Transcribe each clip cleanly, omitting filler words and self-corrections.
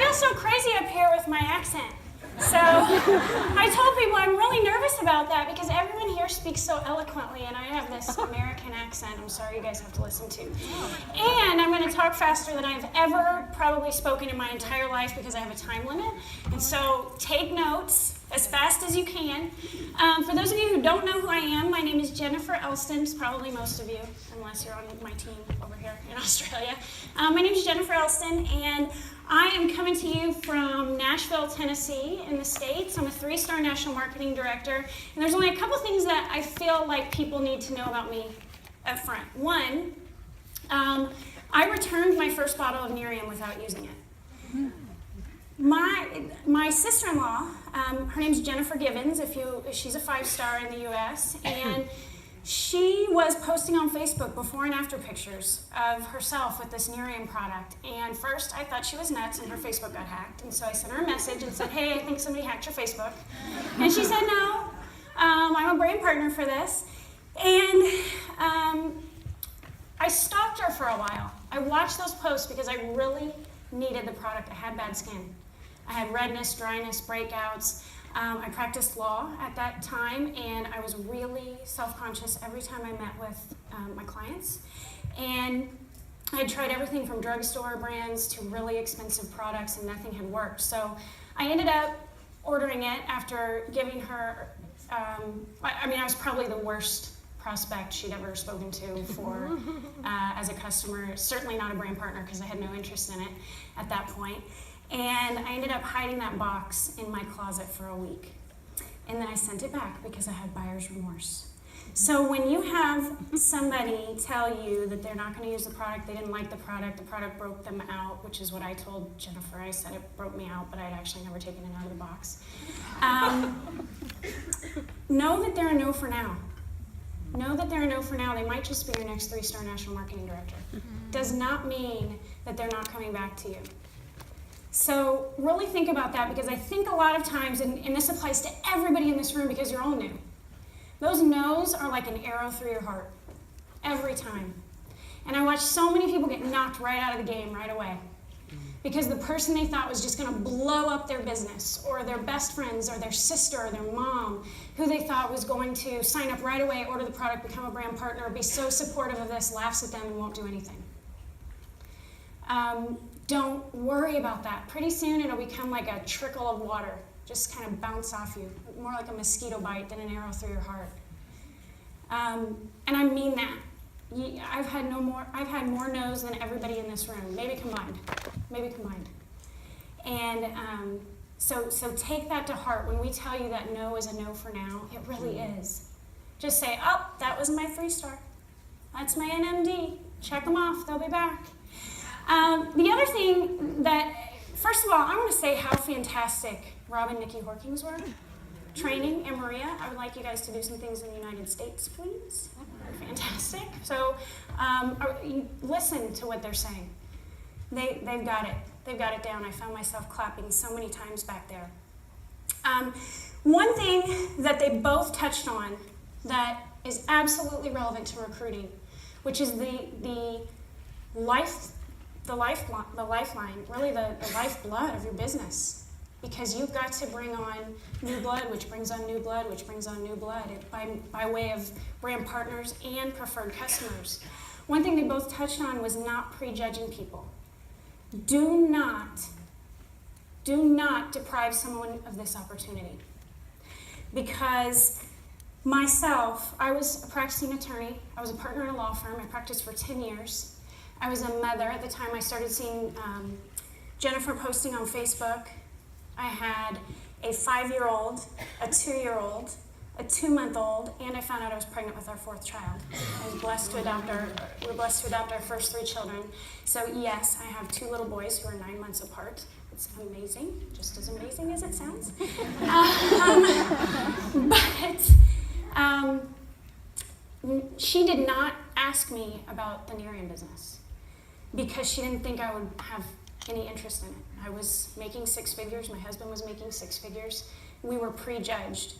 feel so crazy up here with my accent. So I told people I'm really nervous about that because everyone here speaks so eloquently and I have this American accent I'm sorry you guys have to listen to. And I'm going to talk faster than I've ever probably spoken in my entire life because I have a time limit. And so take notes as fast as you can. For those of you who don't know who I am, my name is Jennifer Elston, probably most of you, unless you're on my team over here in Australia. My name is Jennifer Elston, and I am coming to you from Nashville, Tennessee in the States. I'm a 3-star national marketing director, and there's only a couple things that I feel like people need to know about me up front. One, I returned my first bottle of Nerium without using it. My sister-in-law, her name's Jennifer Gibbons, she's a 5-star in the U.S., and she was posting on Facebook before and after pictures of herself with this Nerium product. And first I thought she was nuts and her Facebook got hacked. And so I sent her a message and said, hey, I think somebody hacked your Facebook. And she said, no, I'm a brand partner for this. And I stalked her for a while. I watched those posts because I really needed the product. I had bad skin. I had redness, dryness, breakouts. I practiced law at that time, and I was really self-conscious every time I met with my clients. And I had tried everything from drugstore brands to really expensive products, and nothing had worked. So I ended up ordering it after giving her, I was probably the worst prospect she'd ever spoken to for as a customer. Certainly not a brand partner because I had no interest in it at that point. And I ended up hiding that box in my closet for a week. And then I sent it back because I had buyer's remorse. So when you have somebody tell you that they're not going to use the product, they didn't like the product broke them out, which is what I told Jennifer. I said it broke me out, but I'd actually never taken it out of the box. Know that they're a no for now. Know that they're a no for now. They might just be your next 3-star national marketing director. Does not mean that they're not coming back to you. So really think about that because I think a lot of times, and this applies to everybody in this room because you're all new, those no's are like an arrow through your heart every time. And I watch so many people get knocked right out of the game right away because the person they thought was just going to blow up their business or their best friends or their sister or their mom who they thought was going to sign up right away, order the product, become a brand partner, be so supportive of this, laughs at them and won't do anything. Don't worry about that. Pretty soon it'll become like a trickle of water, just kind of bounce off you, more like a mosquito bite than an arrow through your heart. And I mean that. I've had more no's than everybody in this room, maybe combined. And so take that to heart. When we tell you that no is a no for now, it really is. Just say, oh, that was my 3-star. That's my NMD. Check them off. They'll be back. The other thing that, first of all, I want to say how fantastic Rob and Nikki Horkings were training, and Maria. I would like you guys to do some things in the United States, please. They're fantastic. So listen to what they're saying. They've got it. They've got it down. I found myself clapping so many times back there. One thing that they both touched on that is absolutely relevant to recruiting, which is the lifeline, really the lifeblood of your business. Because you've got to bring on new blood, which brings on new blood, which brings on new blood by way of brand partners and preferred customers. One thing they both touched on was not prejudging people. Do not deprive someone of this opportunity. Because myself, I was a practicing attorney. I was a partner in a law firm. I practiced for 10 years. I was a mother at the time I started seeing Jennifer posting on Facebook. I had a 5-year-old, a 2-year-old, a 2-month-old, and I found out I was pregnant with our 4th child. I was blessed to adopt we're blessed to adopt our first 3 children. So yes, I have 2 little boys who are 9 months apart. It's amazing, just as amazing as it sounds. She did not ask me about the Nerium business because she didn't think I would have any interest in it. I was making 6 figures, my husband was making 6 figures. We were prejudged.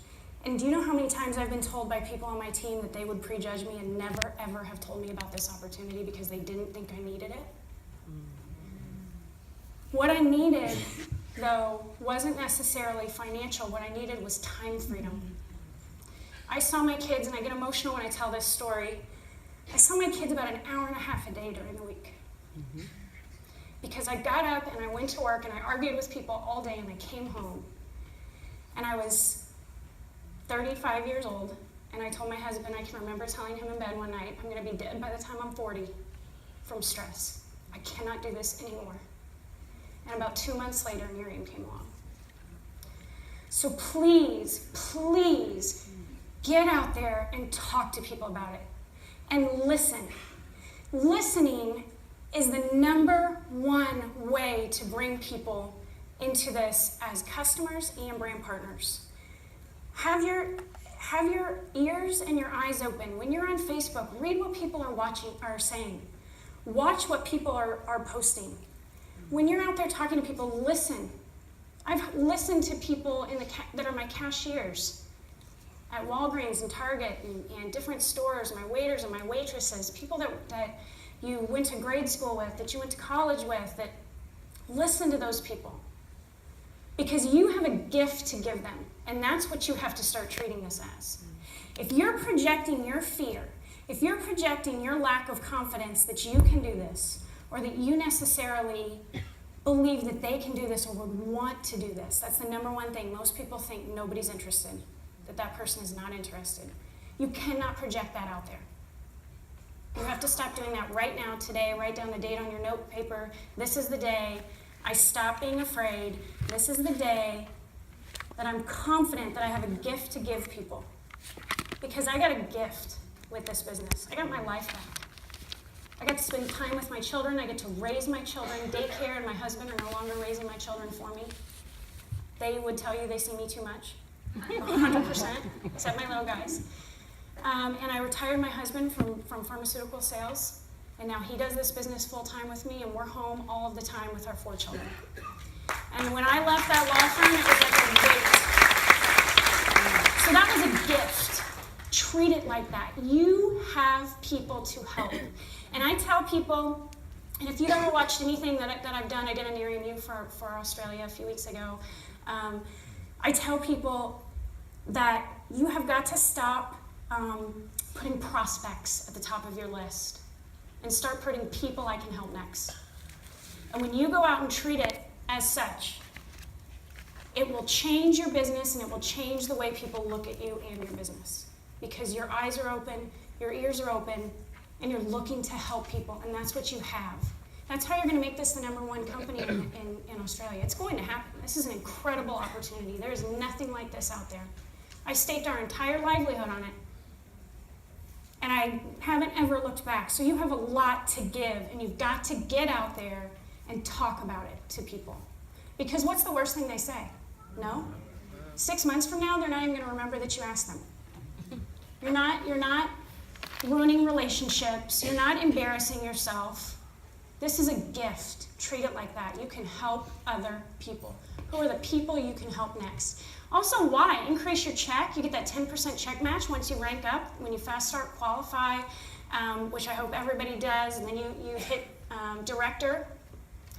And do you know how many times I've been told by people on my team that they would prejudge me and never ever have told me about this opportunity because they didn't think I needed it? What I needed, though, wasn't necessarily financial. What I needed was time freedom. I saw my kids, and I get emotional when I tell this story. I saw my kids about an hour and a half a day during the week. Because I got up and I went to work and I argued with people all day and I came home. And I was 35 years old, and I told my husband, I can remember telling him in bed one night, I'm going to be dead by the time I'm 40 from stress. I cannot do this anymore. And about 2 months later, Nerium came along. So please, please, get out there and talk to people about it. And listen. Listening is the number one way to bring people into this as customers and brand partners. Have your ears and your eyes open. When you're on Facebook, read what people are saying. Watch what people are posting. When you're out there talking to people, listen. I've listened to people that are my cashiers at Walgreens and Target and different stores, my waiters and my waitresses, people that you went to grade school with, that you went to college with, that listen to those people. Because you have a gift to give them, and that's what you have to start treating this as. If you're projecting your fear, if you're projecting your lack of confidence that you can do this, or that you necessarily believe that they can do this or would want to do this, that's the number one thing. Most people think nobody's interested, that person is not interested. You cannot project that out there. You have to stop doing that right now, today. Write down the date on your note paper. This is the day I stop being afraid. This is the day that I'm confident that I have a gift to give people. Because I got a gift with this business. I got my life back. I get to spend time with my children. I get to raise my children. Daycare and my husband are no longer raising my children for me. They would tell you they see me too much. 100%, except my little guys. And I retired my husband from pharmaceutical sales, and now he does this business full-time with me, and we're home all of the time with our 4 children. And when I left that law firm, it was like a weight. So that was a gift. Treat it like that. You have people to help. And I tell people, and if you've ever watched anything that I've done, I did a Nerium for Australia a few weeks ago, I tell people that you have got to stop putting prospects at the top of your list and start putting people I can help next. And when you go out and treat it as such, it will change your business and it will change the way people look at you and your business. Because your eyes are open, your ears are open, and you're looking to help people, and that's what you have. That's how you're going to make this the #1 company in Australia. It's going to happen. This is an incredible opportunity. There is nothing like this out there. I staked our entire livelihood on it, and I haven't ever looked back. So you have a lot to give, and you've got to get out there and talk about it to people. Because what's the worst thing they say? No? 6 months from now, they're not even going to remember that you asked them. You're not ruining relationships. You're not embarrassing yourself. This is a gift. Treat it like that. You can help other people. Who are the people you can help next? Also, why? Increase your check. You get that 10% check match once you rank up, when you fast start qualify, which I hope everybody does, and then you hit director.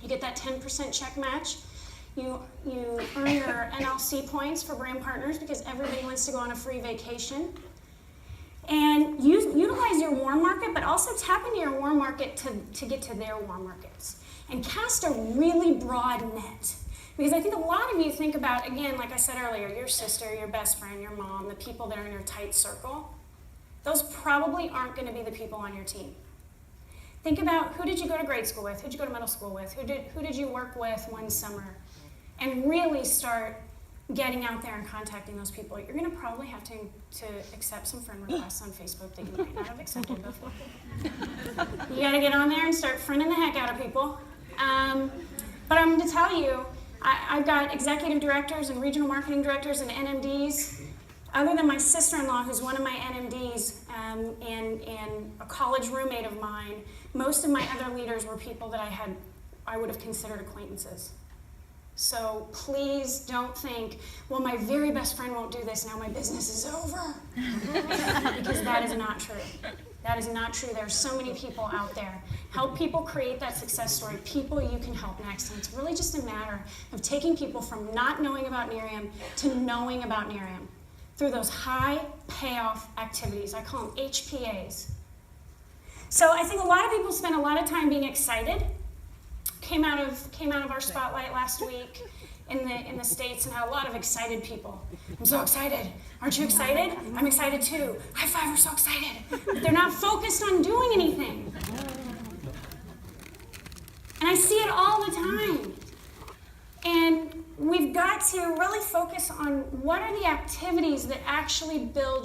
You get that 10% check match. You earn your NLC points for brand partners because everybody wants to go on a free vacation. And utilize your warm market, but also tap into your warm market to get to their warm markets. And cast a really broad net. Because I think a lot of you think about, again, like I said earlier, your sister, your best friend, your mom, the people that are in your tight circle. Those probably aren't going to be the people on your team. Think about, who did you go to grade school with? Who did you go to middle school with? Who did you work with one summer? And really start getting out there and contacting those people. You're going to probably have to accept some friend requests on Facebook that you might not have accepted before. You got to get on there and start friending the heck out of people. But I'm going to tell you, I've got executive directors and regional marketing directors and NMDs. Other than my sister-in-law, who's one of my NMDs and a college roommate of mine, most of my other leaders were people that I would have considered acquaintances. So please don't think, well, my very best friend won't do this, now my business is over. Because that is not true. That is not true. There are so many people out there. Help people create that success story, people you can help next. And it's really just a matter of taking people from not knowing about Nerium to knowing about Nerium through those high payoff activities. I call them HPAs. So I think a lot of people spend a lot of time being excited. Came out of our spotlight last week in the States and had a lot of excited people. I'm so excited. Aren't you excited? I'm excited too. High five, we're so excited. But they're not focused on doing anything. And I see it all the time. And we've got to really focus on what are the activities that actually build